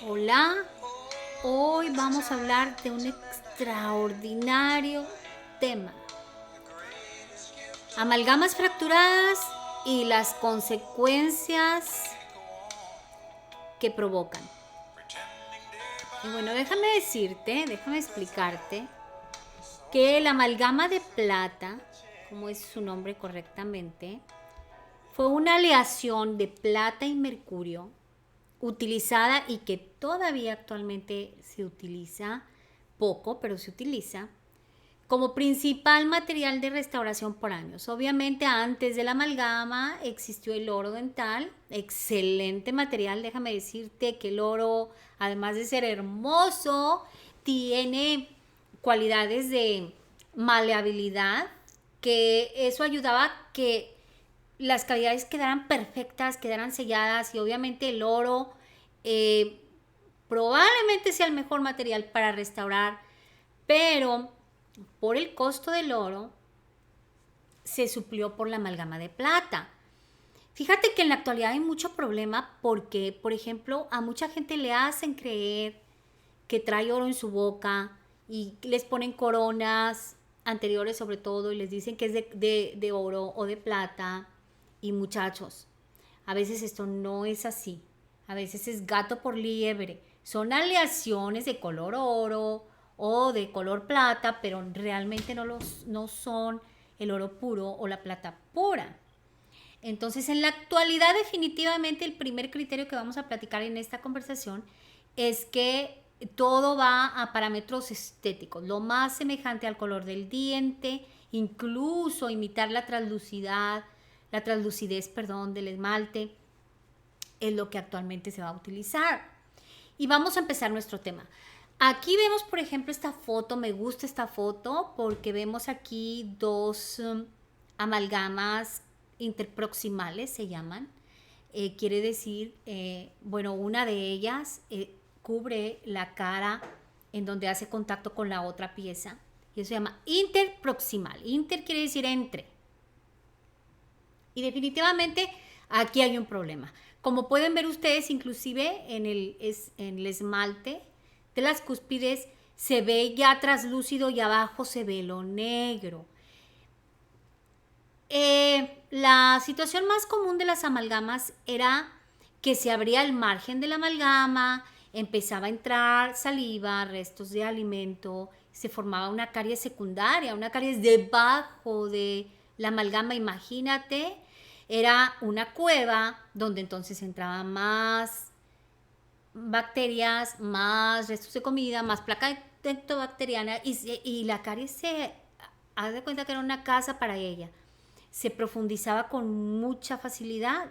Hola, hoy vamos a hablar de un extraordinario tema. Amalgamas fracturadas y las consecuencias que provocan. Y bueno, déjame explicarte que el amalgama de plata, como es su nombre correctamente, fue una aleación de plata y mercurio utilizada y que todavía actualmente se utiliza poco, pero se utiliza como principal material de restauración por años. Obviamente antes de la amalgama existió el oro dental, excelente material. Déjame decirte que el oro, además de ser hermoso, tiene cualidades de maleabilidad, que eso ayudaba a que las cavidades quedaran perfectas, quedaran selladas, y obviamente el oro eh, probablemente sea el mejor material para restaurar, pero por el costo del oro se suplió por la amalgama de plata. Fíjate que en la actualidad hay mucho problema porque, por ejemplo, a mucha gente le hacen creer que trae oro en su boca y les ponen coronas anteriores sobre todo y les dicen que es de oro o de plata. Y muchachos, a veces esto no es así. A veces es gato por liebre. Son aleaciones de color oro o de color plata, pero realmente no son el oro puro o la plata pura. Entonces, en la actualidad, definitivamente el primer criterio que vamos a platicar en esta conversación es que todo va a parámetros estéticos, lo más semejante al color del diente, incluso imitar la translucidez, perdón, del esmalte, es lo que actualmente se va a utilizar. Y vamos a empezar nuestro tema. Aquí vemos, por ejemplo, esta foto. Me gusta esta foto porque vemos aquí dos amalgamas interproximales, se llaman. Quiere decir, bueno, una de ellas cubre la cara en donde hace contacto con la otra pieza. Y eso se llama interproximal. Inter quiere decir entre. Y definitivamente aquí hay un problema. Como pueden ver ustedes, inclusive en el esmalte de las cúspides se ve ya traslúcido y abajo se ve lo negro. La situación más común de las amalgamas era que se abría el margen de la amalgama, empezaba a entrar saliva, restos de alimento, se formaba una caries secundaria, una caries debajo de la amalgama. Imagínate, era una cueva donde entonces entraban más bacterias, más restos de comida, más placa bacteriana, y la caries se haz de cuenta que era una casa para ella. Se profundizaba con mucha facilidad.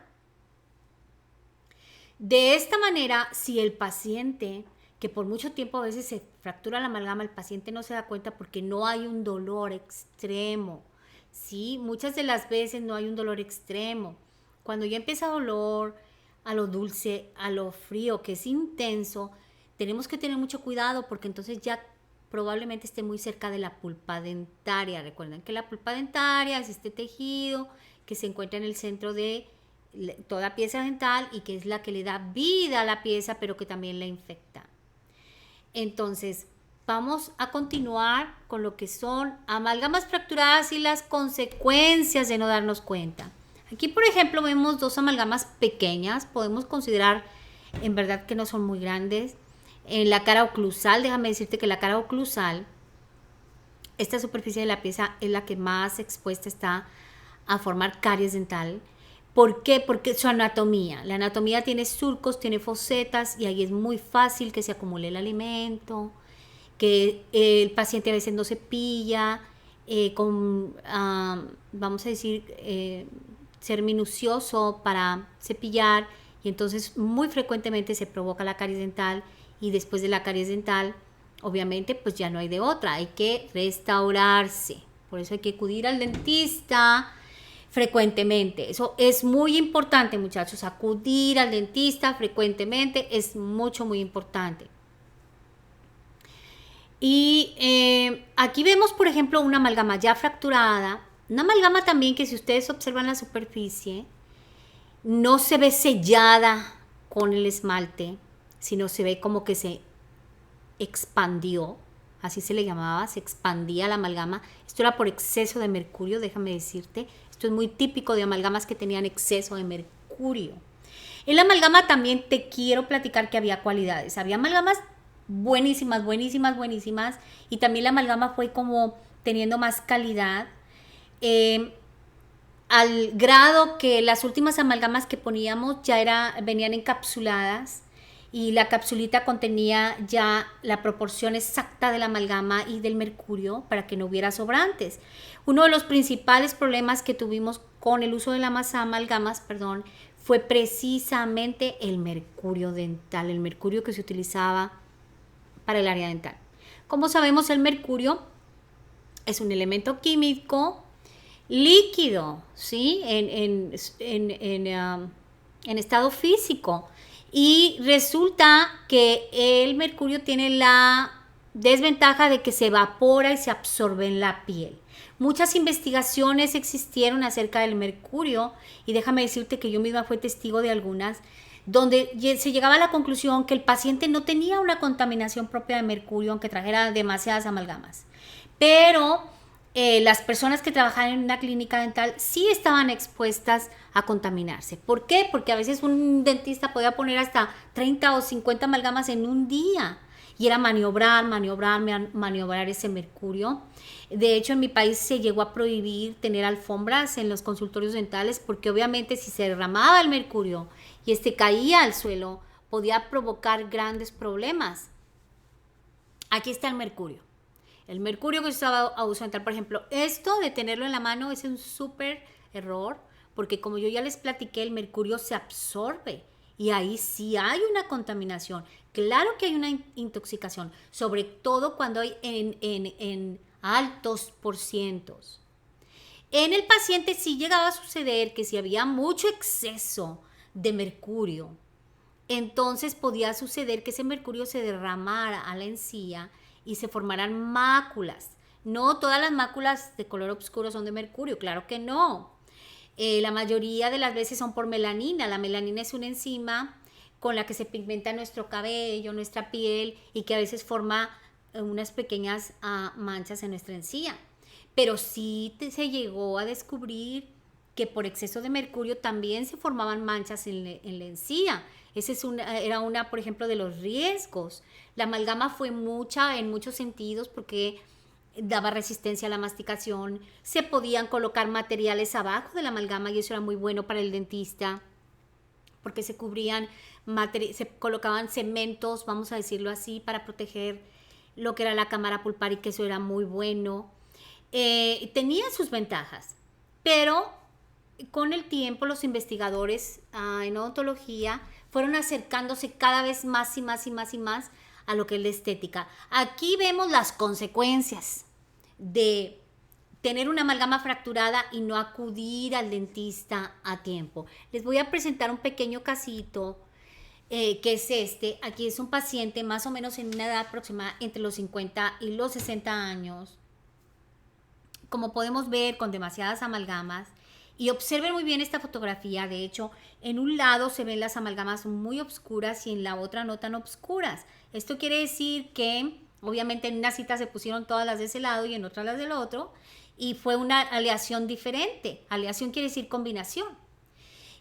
De esta manera, si el paciente, que por mucho tiempo a veces se fractura la amalgama, el paciente no se da cuenta porque no hay un dolor extremo. Sí, muchas de las veces no hay un dolor extremo. Cuando ya empieza dolor a lo dulce, a lo frío, que es intenso, tenemos que tener mucho cuidado porque entonces ya probablemente esté muy cerca de la pulpa dentaria. Recuerden que la pulpa dentaria es este tejido que se encuentra en el centro de toda pieza dental y que es la que le da vida a la pieza, pero que también la infecta. Entonces, vamos a continuar con lo que son amalgamas fracturadas y las consecuencias de no darnos cuenta. Aquí, por ejemplo, vemos dos amalgamas pequeñas. Podemos considerar en verdad que no son muy grandes. En la cara oclusal, déjame decirte que la cara oclusal, esta superficie de la pieza es la que más expuesta está a formar caries dental. ¿Por qué? Porque su anatomía. La anatomía tiene surcos, tiene fosetas y ahí es muy fácil que se acumule el alimento, que el paciente a veces no cepilla, vamos a decir, ser minucioso para cepillar, y entonces muy frecuentemente se provoca la caries dental, y después de la caries dental obviamente pues ya no hay de otra, hay que restaurarse. Por eso hay que acudir al dentista frecuentemente. Eso es muy importante, muchachos. Acudir al dentista frecuentemente es muy importante. Y aquí vemos, por ejemplo, una amalgama ya fracturada. Una amalgama también que, si ustedes observan la superficie, no se ve sellada con el esmalte. sino se ve como que se expandió, así se le llamaba, se expandía la amalgama. Esto era por exceso de mercurio, déjame decirte. Esto es muy típico de amalgamas que tenían exceso de mercurio. En la amalgama también te quiero platicar que había cualidades. Había amalgamas buenísimas, buenísimas, buenísimas. Y también la amalgama fue como teniendo más calidad. Al grado que las últimas amalgamas que poníamos ya venían encapsuladas y la capsulita contenía ya la proporción exacta de la amalgama y del mercurio para que no hubiera sobrantes. Uno de los principales problemas que tuvimos con el uso de las amalgamas, fue precisamente el mercurio dental, el mercurio que se utilizaba para el área dental. Como sabemos, el mercurio es un elemento químico líquido, ¿sí? En estado físico. Y resulta que el mercurio tiene la desventaja de que se evapora y se absorbe en la piel. Muchas investigaciones existieron acerca del mercurio y déjame decirte que yo misma fui testigo de algunas donde se llegaba a la conclusión que el paciente no tenía una contaminación propia de mercurio aunque trajera demasiadas amalgamas. Pero las personas que trabajaban en una clínica dental sí estaban expuestas a contaminarse. ¿Por qué? Porque a veces un dentista podía poner hasta 30 o 50 amalgamas en un día y era maniobrar ese mercurio. De hecho, en mi país se llegó a prohibir tener alfombras en los consultorios dentales porque obviamente si se derramaba el mercurio y caía al suelo, podía provocar grandes problemas. Aquí está el mercurio. El mercurio que se usaba a uso dental, por ejemplo, esto de tenerlo en la mano es un súper error, porque como yo ya les platiqué, el mercurio se absorbe y ahí sí hay una contaminación. Claro que hay una intoxicación, sobre todo cuando hay en altos porcientos. En el paciente sí llegaba a suceder que si había mucho exceso de mercurio, entonces podía suceder que ese mercurio se derramara a la encía y se formaran máculas. No todas las máculas de color oscuro son de mercurio, claro que no. La mayoría de las veces son por melanina. La melanina es una enzima con la que se pigmenta nuestro cabello, nuestra piel y que a veces forma unas pequeñas manchas en nuestra encía. Pero sí se llegó a descubrir que por exceso de mercurio también se formaban manchas en la encía. Ese era una, por ejemplo, de los riesgos. La amalgama fue en muchos sentidos porque daba resistencia a la masticación. Se podían colocar materiales abajo de la amalgama y eso era muy bueno para el dentista porque se colocaban cementos, vamos a decirlo así, para proteger lo que era la cámara pulpar y que eso era muy bueno. Tenía sus ventajas, pero con el tiempo los investigadores en odontología fueron acercándose cada vez más y más y más y más a lo que es la estética. Aquí vemos las consecuencias de tener una amalgama fracturada y no acudir al dentista a tiempo. Les voy a presentar un pequeño casito que es Aquí es un paciente más o menos en una edad aproximada entre los 50 y los 60 años. Como podemos ver, con demasiadas amalgamas. Y observen muy bien esta fotografía. De hecho, en un lado se ven las amalgamas muy oscuras y en la otra no tan oscuras. Esto quiere decir que obviamente en una cita se pusieron todas las de ese lado y en otra las del otro. Y fue una aleación diferente. Aleación quiere decir combinación.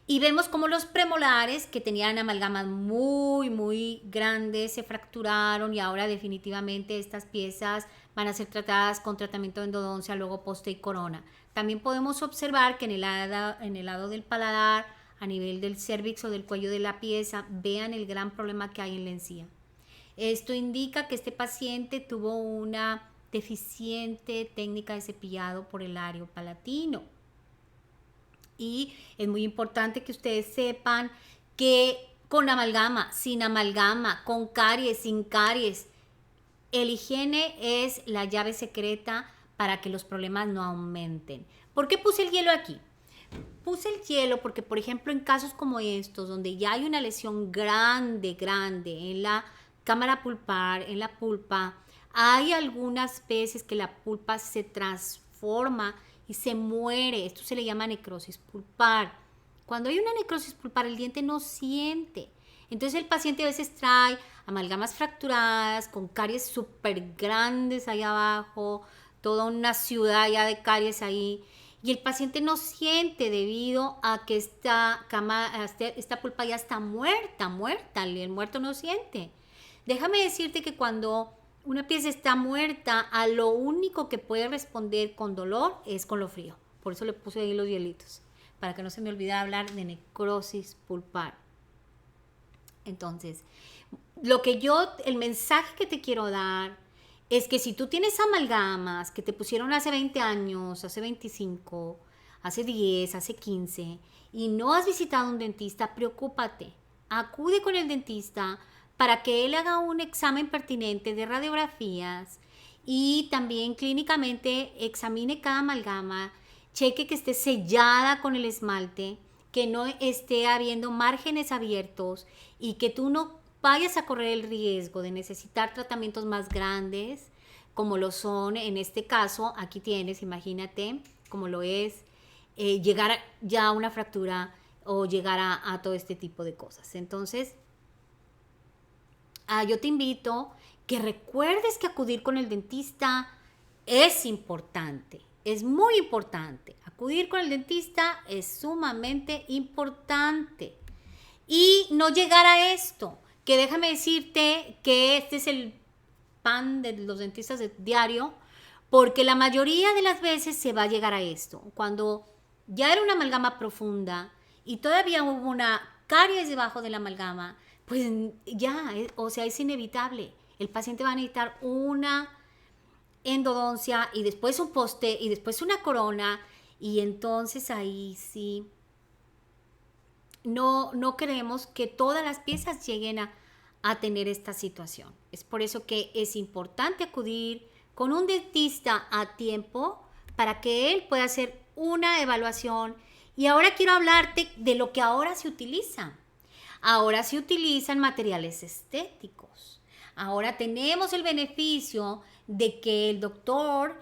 Y vemos como los premolares que tenían amalgamas muy, muy grandes se fracturaron y ahora definitivamente estas piezas van a ser tratadas con tratamiento de endodoncia, luego poste y corona. También podemos observar que en el lado del paladar, a nivel del cérvix o del cuello de la pieza, vean el gran problema que hay en la encía. Esto indica que este paciente tuvo una deficiente técnica de cepillado por el ario palatino. Y es muy importante que ustedes sepan que con amalgama, sin amalgama, con caries, sin caries, el higiene es la llave secreta para que los problemas no aumenten. ¿Por qué puse el hielo aquí? Puse el hielo porque, por ejemplo, en casos como estos, donde ya hay una lesión grande en la cámara pulpar, en la pulpa, hay algunas veces que la pulpa se transforma y se muere. Esto se le llama necrosis pulpar. Cuando hay una necrosis pulpar, el diente no siente. Entonces el paciente a veces trae amalgamas fracturadas con caries súper grandes ahí abajo, toda una ciudad ya de caries ahí. Y el paciente no siente debido a que esta pulpa ya está muerta, el muerto no siente. Déjame decirte que cuando una pieza está muerta, a lo único que puede responder con dolor es con lo frío. Por eso le puse ahí los hielitos, para que no se me olvide hablar de necrosis pulpar. Entonces, el mensaje que te quiero dar es que si tú tienes amalgamas que te pusieron hace 20 años, hace 25, hace 10, hace 15 y no has visitado un dentista, preocúpate. Acude con el dentista para que él haga un examen pertinente de radiografías y también clínicamente examine cada amalgama, cheque que esté sellada con el esmalte, que no esté habiendo márgenes abiertos y que tú no vayas a correr el riesgo de necesitar tratamientos más grandes, como lo son en este caso. Aquí tienes, imagínate, como lo es llegar ya a una fractura o llegar a todo este tipo de cosas. Entonces, yo te invito que recuerdes que acudir con el dentista es importante, es muy importante. Acudir con el dentista es sumamente importante. Y no llegar a esto, que déjame decirte que este es el pan de los dentistas de diario, porque la mayoría de las veces se va a llegar a esto. Cuando ya era una amalgama profunda y todavía hubo una caries debajo de la amalgama, pues ya, o sea, es inevitable. El paciente va a necesitar una endodoncia y después un poste y después una corona, y entonces ahí sí no queremos que todas las piezas lleguen a tener esta situación. Es por eso que es importante acudir con un dentista a tiempo para que él pueda hacer una evaluación. Y ahora quiero hablarte de lo que ahora se utiliza. Ahora se utilizan materiales estéticos. Ahora tenemos el beneficio de que el doctor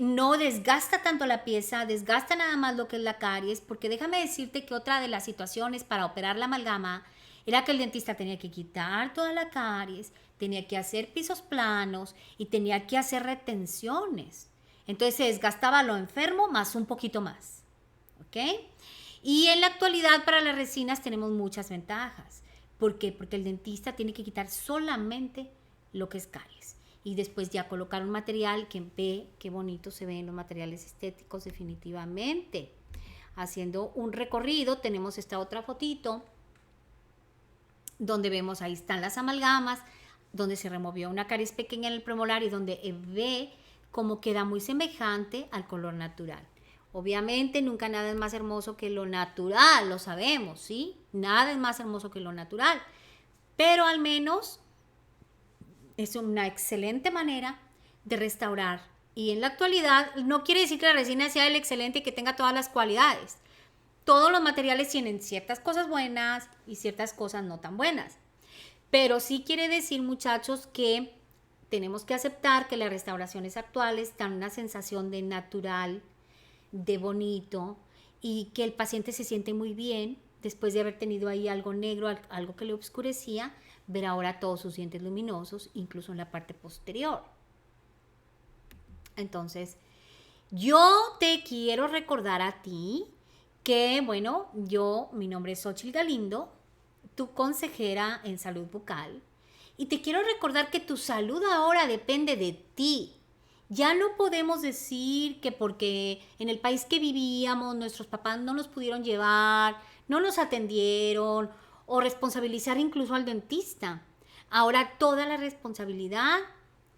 no desgasta tanto la pieza, desgasta nada más lo que es la caries, porque déjame decirte que otra de las situaciones para operar la amalgama era que el dentista tenía que quitar toda la caries, tenía que hacer pisos planos y tenía que hacer retenciones. Entonces se desgastaba lo enfermo más un poquito más. ¿Ok? Y en la actualidad para las resinas tenemos muchas ventajas. ¿Por qué? Porque el dentista tiene que quitar solamente lo que es caries. Y después ya colocar un material que ve qué bonito se ven los materiales estéticos definitivamente. Haciendo un recorrido, tenemos esta otra fotito donde vemos, ahí están las amalgamas, donde se removió una caries pequeña en el premolar y donde ve cómo queda muy semejante al color natural. Obviamente nunca nada es más hermoso que lo natural, lo sabemos, ¿sí? Nada es más hermoso que lo natural, pero al menos es una excelente manera de restaurar. Y en la actualidad no quiere decir que la resina sea el excelente y que tenga todas las cualidades. Todos los materiales tienen ciertas cosas buenas y ciertas cosas no tan buenas. Pero sí quiere decir, muchachos, que tenemos que aceptar que las restauraciones actuales dan una sensación de natural, de bonito, y que el paciente se siente muy bien después de haber tenido ahí algo negro, algo que le oscurecía, ver ahora todos sus dientes luminosos, incluso en la parte posterior. Entonces, yo te quiero recordar a ti que, bueno, mi nombre es Xochitl Galindo, tu consejera en salud bucal, y te quiero recordar que tu salud ahora depende de ti. Ya no podemos decir que porque en el país que vivíamos nuestros papás no nos pudieron llevar, no nos atendieron o responsabilizar incluso al dentista. Ahora toda la responsabilidad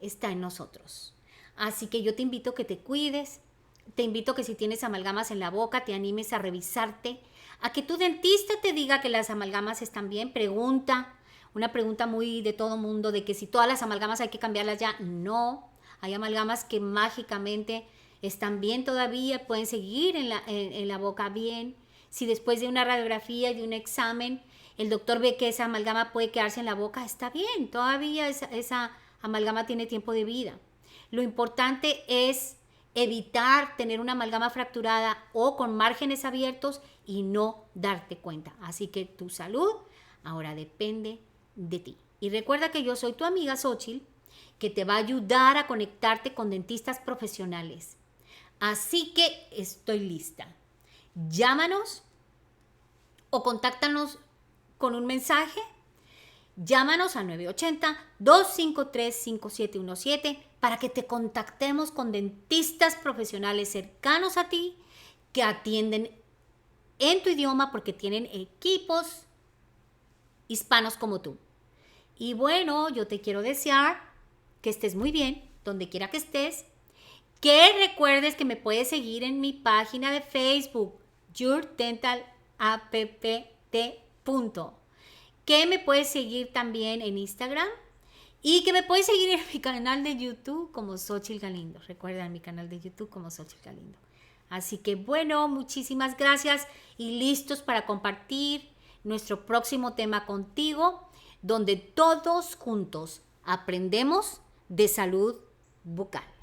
está en nosotros. Así que yo te invito a que te cuides, te invito a que si tienes amalgamas en la boca te animes a revisarte, a que tu dentista te diga que las amalgamas están bien, una pregunta muy de todo mundo de que si todas las amalgamas hay que cambiarlas ya. No. Hay amalgamas que mágicamente están bien todavía, pueden seguir en la boca bien. Si después de una radiografía y de un examen el doctor ve que esa amalgama puede quedarse en la boca, está bien, todavía esa amalgama tiene tiempo de vida. Lo importante es evitar tener una amalgama fracturada o con márgenes abiertos y no darte cuenta. Así que tu salud Ahora depende de ti. Y recuerda que yo soy tu amiga Xochitl, que te va a ayudar a conectarte con dentistas profesionales. Así que estoy lista. Llámanos o contáctanos con un mensaje. Llámanos al 980-253-5717 para que te contactemos con dentistas profesionales cercanos a ti que atienden en tu idioma porque tienen equipos hispanos como tú. Y bueno, yo te quiero desear que estés muy bien, donde quiera que estés. Que recuerdes que me puedes seguir en mi página de Facebook, Your Dental App. Que me puedes seguir también en Instagram y que me puedes seguir en mi canal de YouTube como Xochitl Galindo. Recuerda mi canal de YouTube como Xochitl Galindo. Así que bueno, muchísimas gracias y listos para compartir nuestro próximo tema contigo, donde todos juntos aprendemos de salud bucal.